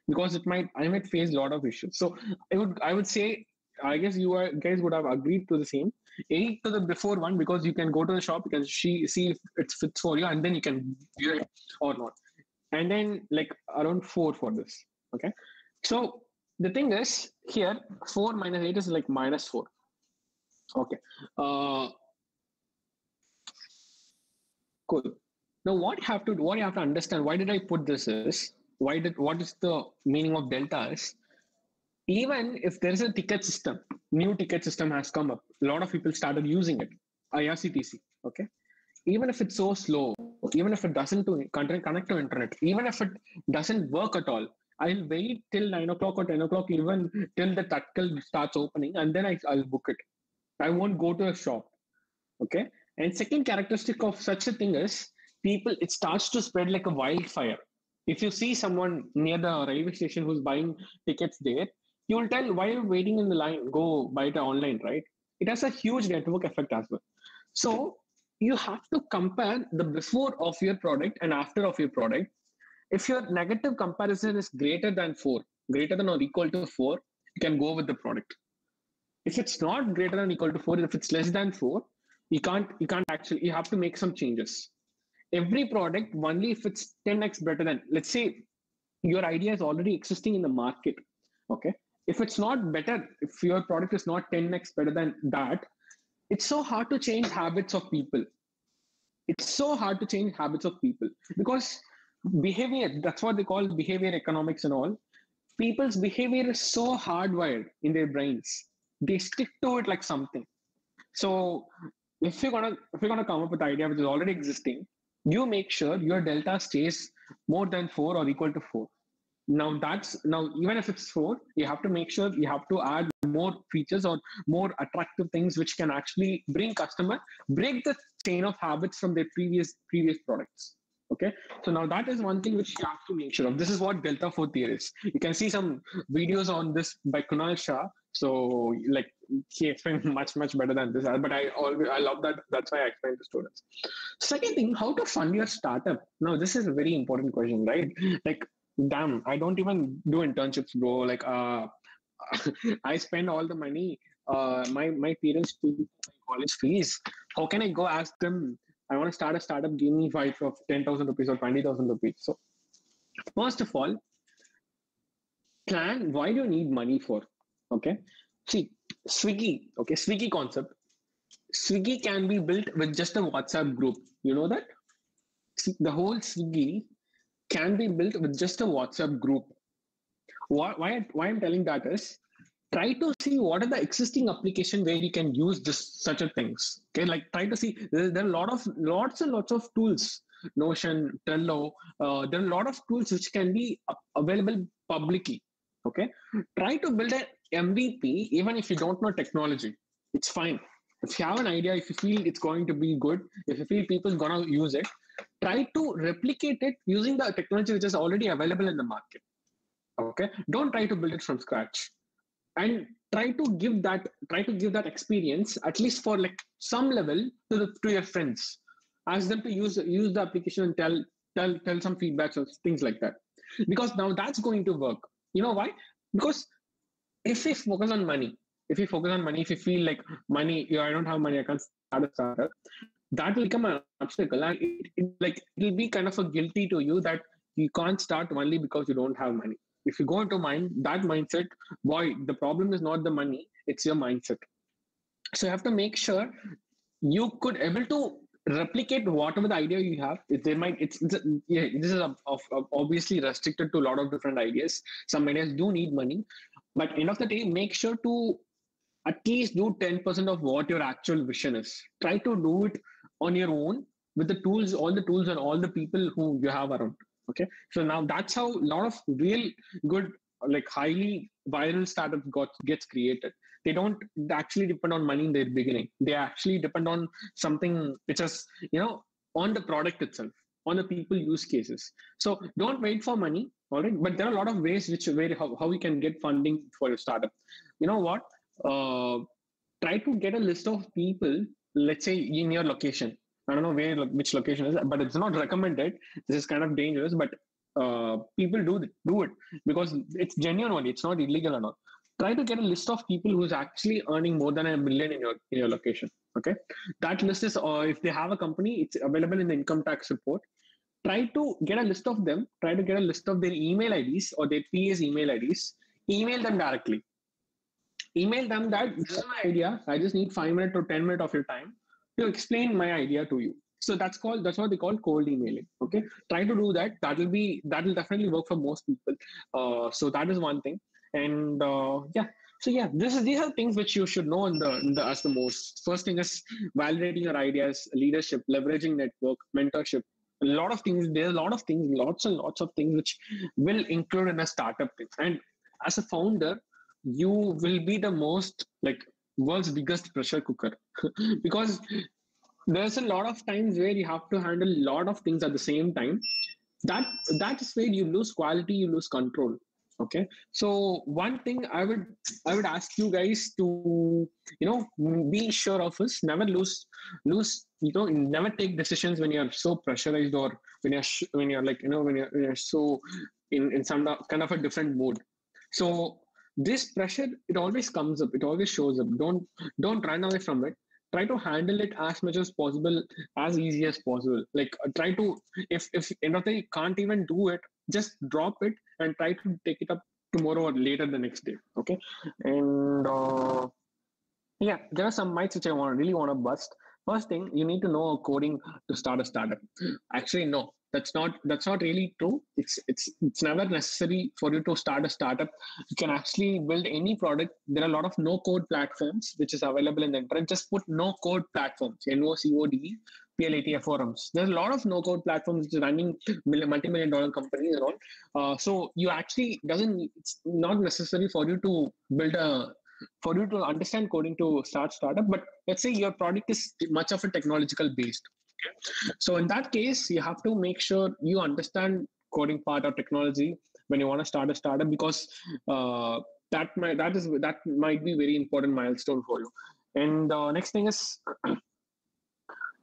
because I might face a lot of issues. So I would say, I guess guys would have agreed to the same. 8 to the before one, because you can go to the shop, you can see if it fits for you, and then you can view it or not. And then like around 4 for this. Okay. So the thing is here, 4 minus 8 is like minus 4. Okay. Cool. Now what you have to understand, why did I put this is, what is the meaning of delta is, even if there is a ticket system, new ticket system has come up, a lot of people started using it, IRCTC. Okay. Even if it's so slow, even if it doesn't connect to internet, even if it doesn't work at all, I'll wait till 9 o'clock or 10 o'clock, even till the Tatkal starts opening, and then I'll book it. I won't go to a shop. Okay. And second characteristic of such a thing is, it starts to spread like a wildfire. If you see someone near the railway station who's buying tickets there, you will tell, why are you waiting in the line? Go buy it online, right? It has a huge network effect as well. So you have to compare the before of your product and after of your product. If your negative comparison is greater than or equal to 4, you can go with the product. If it's not greater than or equal to 4, if it's less than 4, you can't actually, you have to make some changes. Every product, only if it's 10x better than, let's say your idea is already existing in the market. Okay. If it's not better, if your product is not 10x better than that, it's so hard to change habits of people. It's so hard to change habits of people because behavior, that's what they call behavior economics and all. People's behavior is so hardwired in their brains. They stick to it like something. So if you're gonna come up with an idea which is already existing, you make sure your delta stays more than 4 or equal to 4. Now even if it's 4, you have to make sure you have to add more features or more attractive things which can actually break the chain of habits from their previous products. Okay. So now that is one thing which you have to make sure of. This is what delta 4 theory is. You can see some videos on this by Kunal Shah. So like he explained much better than this, but I love that. That's why I explained to students. Second thing, how to fund your startup. Now this is a very important question, right? Like, damn, I don't even do internships, bro. Like I spend all the money my parents pay my college fees. How can I go ask them, I want to start a startup, give me 10,000 rupees or 20,000 rupees? So first of all, plan, why do you need money for? Okay. See, Swiggy concept. Swiggy can be built with just a WhatsApp group. You know that? See, the whole Swiggy can be built with just a WhatsApp group. Why I'm telling that is, try to see what are the existing application where you can use such a things. Okay, like try to see, there are lots and lots of tools. Notion, Trello, there are a lot of tools which can be available publicly. Okay, try to build an MVP even if you don't know technology. It's fine. If you have an idea, if you feel it's going to be good, if you feel people are gonna use it, try to replicate it using the technology which is already available in the market. Okay, don't try to build it from scratch, and try to give that experience at least for like some level to your friends. Ask them to use the application and tell some feedbacks or things like that, because now that's going to work. You know why? Because if we focus on money, if you feel like money, I don't have money, I can't start a startup, that will become an obstacle, and it'll be kind of a guilty to you that you can't start only because you don't have money. If you go into that mindset, boy, the problem is not the money, it's your mindset. So you have to make sure you could able to replicate whatever the idea you have. This is obviously restricted to a lot of different ideas. Some ideas do need money, but end of the day, make sure to at least do 10% of what your actual vision is. Try to do it on your own with the tools, all the tools and all the people who you have around. Okay. So now that's how a lot of real good, like highly viral startups gets created. They don't actually depend on money in their beginning. They actually depend on something which is, on the product itself, on the people use cases. So don't wait for money. All right. But there are a lot of ways how we can get funding for your startup. You know what? Try to get a list of people, let's say in your location. I don't know which location is, but it's not recommended. This is kind of dangerous, but people do it because it's genuine only. It's not illegal or not. Try to get a list of people who's actually earning more than $1 million in your location. Okay, that list is, if they have a company, it's available in the income tax report. Try to get a list of them. Try to get a list of their email IDs or their PA's email IDs. Email them directly. Email them that this is my idea. I just need 5 minutes or 10 minutes of your time to explain my idea to you. So that's what they call cold emailing. Okay, try to do that. That will definitely work for most people. So that is one thing. And yeah, so yeah, these are things which you should know as the most. First thing is validating your ideas, leadership, leveraging network, mentorship. A lot of things. There's a lot of things, lots and lots of things which will include in a startup. And as a founder, you will be the most like world's biggest pressure cooker because there's a lot of times where you have to handle a lot of things at the same time. That is where you lose quality, you lose control. Okay, so one thing I would ask you guys to be sure of is never lose never take decisions when you're so pressurized or when you're so in some kind of a different mood. So this pressure, it always comes up, it always shows up. Don't run away from it. Try to handle it as much as possible, as easy as possible. Like try to, if end of the day you can't even do it, just drop it and try to take it up tomorrow or later the next day. Okay. And yeah, there are some myths which I really want to bust. First thing, you need to know coding to start a startup. Actually, no, that's not really true. It's never necessary for you to start a startup. You can actually build any product. There are a lot of no code platforms which is available in the internet. Just put no code platforms, NOCODE, PLATF forums. There's a lot of no code platforms which are running multi-million dollar companies and all. So you actually it's not necessary for you to understand coding to start startup. But let's say your product is much of a technological based. Okay? So in that case, you have to make sure you understand coding part of technology when you want to start a startup, because that might be very important milestone for you. And next thing is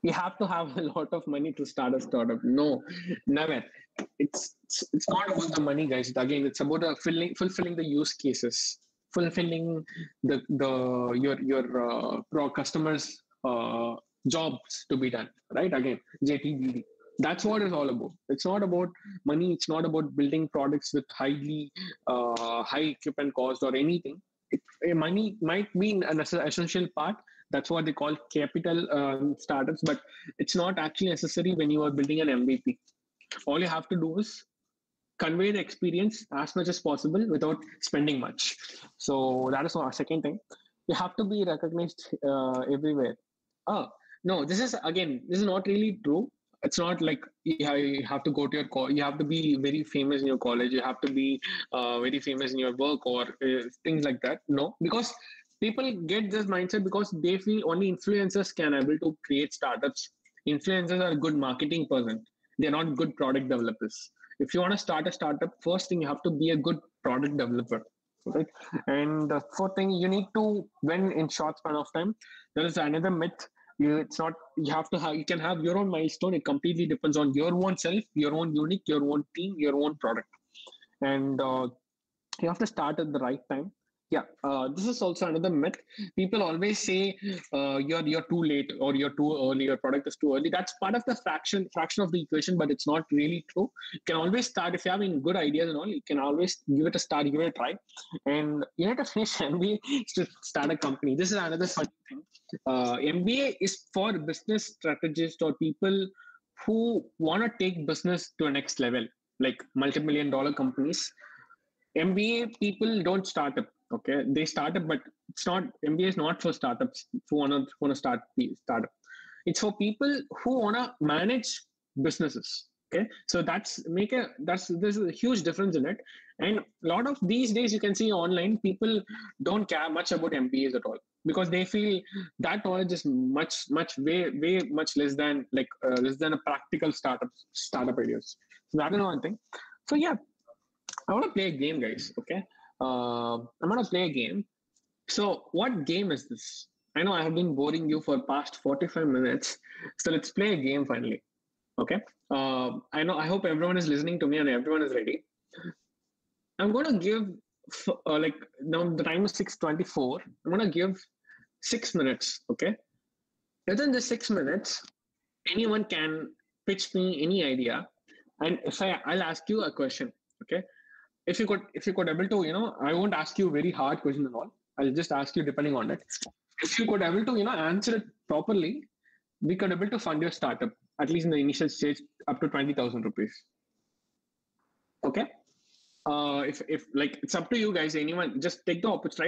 you have to have a lot of money to start a startup. No, never. It's not about the money, guys. Again, it's about fulfilling the use cases, fulfilling your customers' jobs to be done. Right? Again, JTBD. That's what it's all about. It's not about money. It's not about building products with high equipment cost or anything. Money might be an essential part. That's what they call capital startups, but it's not actually necessary when you are building an MVP. All you have to do is convey the experience as much as possible without spending much. So that is our second thing. You have to be recognized everywhere. Oh, no, this is not really true. It's not like you have to go to you have to be very famous in your college. You have to be very famous in your work or things like that. No, because people get this mindset because they feel only influencers can able to create startups. Influencers are a good marketing person. They're not good product developers. If you want to start a startup, first thing you have to be a good product developer. Right? And the fourth thing, you need to win in short span of time. There is another myth. You can have your own milestone. It completely depends on your own self, your own unique, your own team, your own product. And you have to start at the right time. Yeah, this is also another myth. People always say you're too late or you're too early. Your product is too early. That's part of the fraction of the equation, but it's not really true. You can always start if you're having good ideas and all. You can always give it a start, give it a try, and you have to finish MBA to start a company. This is another funny thing. MBA is for business strategists or people who want to take business to a next level, like multi-million-dollar companies. MBA people don't start up. Okay, they start up, but it's not. MBA is not for startups who want to start the startup. It's for people who want to manage businesses. Okay, so there's a huge difference in it. And a lot of these days you can see online people don't care much about MBAs at all, because they feel that knowledge is way much less than less than a practical startup ideas. So that is one thing. So yeah, I want to play a game, guys. Okay, I'm gonna play a game. So what game is this? I know I have been boring you for past 45 minutes. So let's play a game finally. Okay. I hope everyone is listening to me and everyone is ready. I'm going to give, now the time is 6:24. I'm going to give 6 minutes. Okay. Within the 6 minutes, anyone can pitch me any idea. And I'll ask you a question. Okay. If you could able to, I won't ask you very hard question and all. I'll just ask you depending on it. If you could able to, answer it properly, we could able to fund your startup, at least in the initial stage, up to 20,000 rupees. Okay. If it's up to you guys, anyone, just try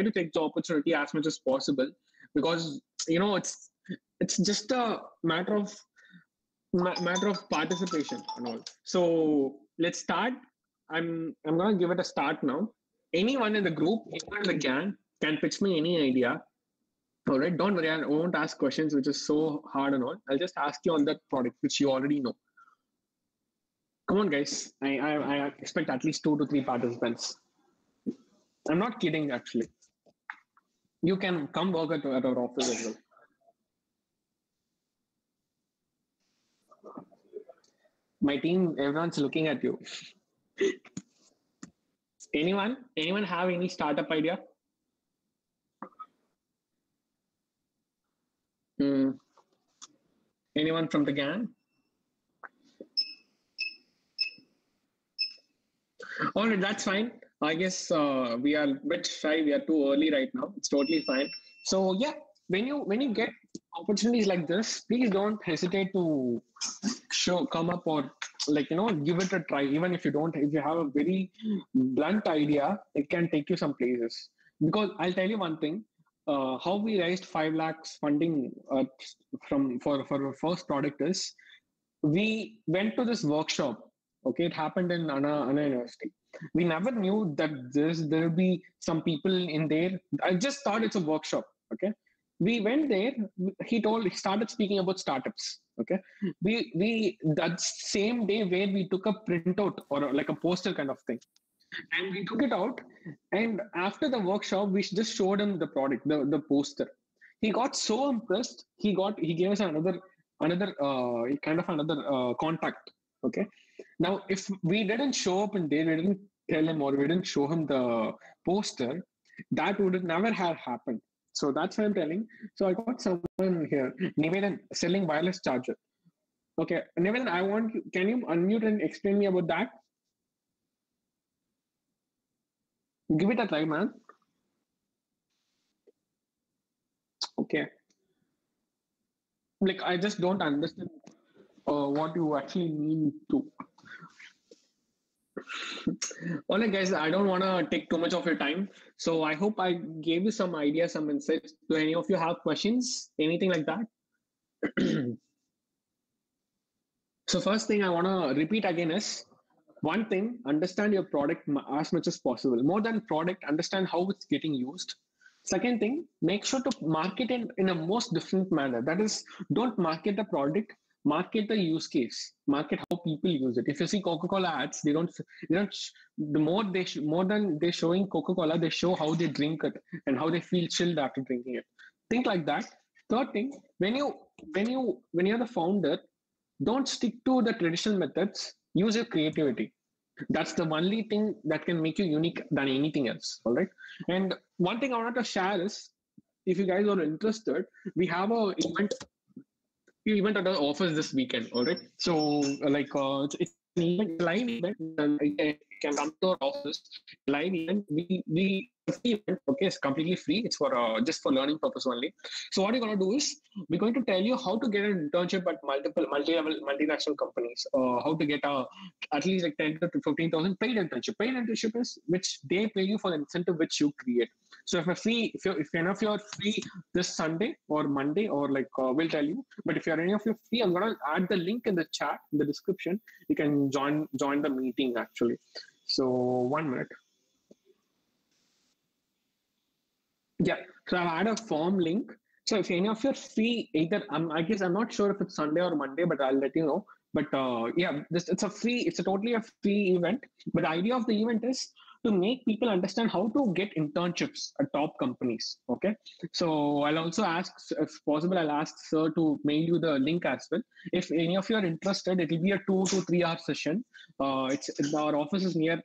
to take the opportunity as much as possible, because it's just a matter of participation and all. So let's start. I'm gonna give it a start now. Anyone in the group, anyone in the gang can pitch me any idea. All right, don't worry, I won't ask questions which is so hard and all. I'll just ask you on that product which you already know. Come on, guys. I expect at least 2 to 3 participants. I'm not kidding, actually. You can come work at our office as well. My team, everyone's looking at you. Anyone have any startup idea? Anyone from the gang? All right, that's fine. I guess we are a bit shy. We are too early right now. It's totally fine. So yeah, when you get opportunities like this, please don't hesitate to come up or give it a try. Even if you have a very blunt idea, it can take you some places. Because I'll tell you one thing. How we raised 5 lakhs funding for our first product is, we went to this workshop. Okay, it happened in Anna University. We never knew that there will be some people in there. I just thought it's a workshop. Okay, we went there. He started speaking about startups. Okay, we that same day where we took a printout or like a poster kind of thing, and we took it out. And after the workshop, we just showed him the product, the poster. He got so impressed. He gave us another contact. Okay. Now, if we didn't show up and we didn't tell him, or we didn't show him the poster, that would never have happened. So that's what I'm telling. So I got someone here, Nivedan, selling wireless charger. Okay, Nivedan, can you unmute and explain me about that? Give it a try, man. Okay. I just don't understand what you actually mean to. All right, guys, I don't want to take too much of your time. So I hope I gave you some ideas, some insights. Do any of you have questions? Anything like that? So first thing I want to repeat again is, one thing, understand your product as much as possible. More than product, understand how it's getting used. Second thing, make sure to market it in a most different manner. That is, don't market the product, market the use case, market how people use it. If you see Coca-Cola ads, they don't. More than they're showing Coca-Cola, they show how they drink it and how they feel chilled after drinking it. Think like that. Third thing, when you're the founder, don't stick to the traditional methods. Use your creativity. That's the only thing that can make you unique than anything else. All right. And one thing I wanted to share is, if you guys are interested, we have a event at our office this weekend. All right. So it's an event, live event. You can come to our office. Live event. We event, okay, it's completely free. It's for just for learning purpose only. So what you're going to do is, we're going to tell you how to get an internship at multi-level multinational companies. How to get at least 10 to 15,000 paid internship. Paid internship is which they pay you for the incentive which you create. So if you're free this Sunday or Monday, or like we'll tell you. But if you're any of you free, I'm gonna add the link in the chat in the description. You can join the meeting actually. So 1 minute. Yeah, so I've had a form link. So if any of you are free, either I guess I'm not sure if it's Sunday or Monday, but I'll let you know. But yeah, it's a totally a free event. But the idea of the event is to make people understand how to get internships at top companies. Okay, so I'll also ask, if possible, I'll ask sir to mail you the link as well. If any of you are interested, it will be a 2 to 3 hour session. Our office is near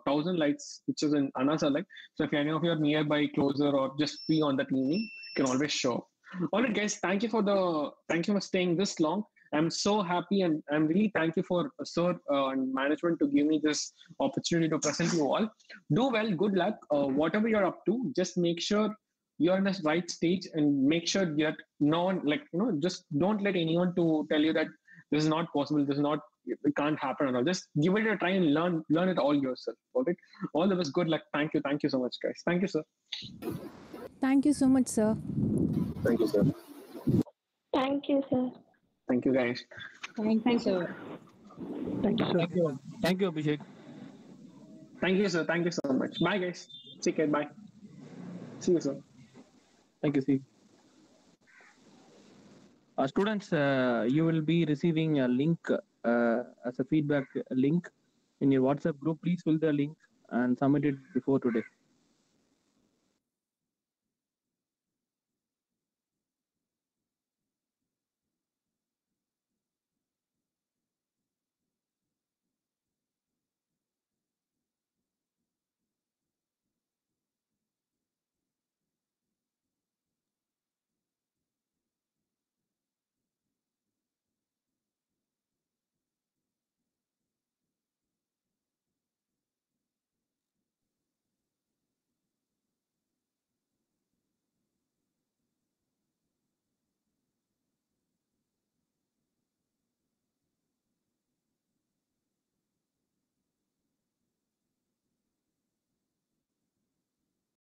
Thousand Lights, which is in Anna Salai. So if any of you are nearby, closer, or just free on that evening, you can always show up. All right, guys. Thank you for staying this long. I'm so happy, and I'm really thank you for sir and management to give me this opportunity to present you all. Do well. Good luck. Whatever you're up to, just make sure you're in the right stage, and make sure that no one, just don't let anyone to tell you that this is not possible. This is not. It can't happen at all. Just give it a try and learn it all yourself. All right. All the best. Good luck. Thank you so much, guys. Thank you, sir. Thank you so much, sir. Thank you, sir. Thank you, sir. Thank you, guys. Thank you, sir. Thank you. Thank you, Abhishek. Thank you, sir. Thank you so much. Bye, guys. Take care. Bye. See you, sir. Thank you, Steve. Students, you will be receiving a link as a feedback link in your WhatsApp group. Please fill the link and submit it before today.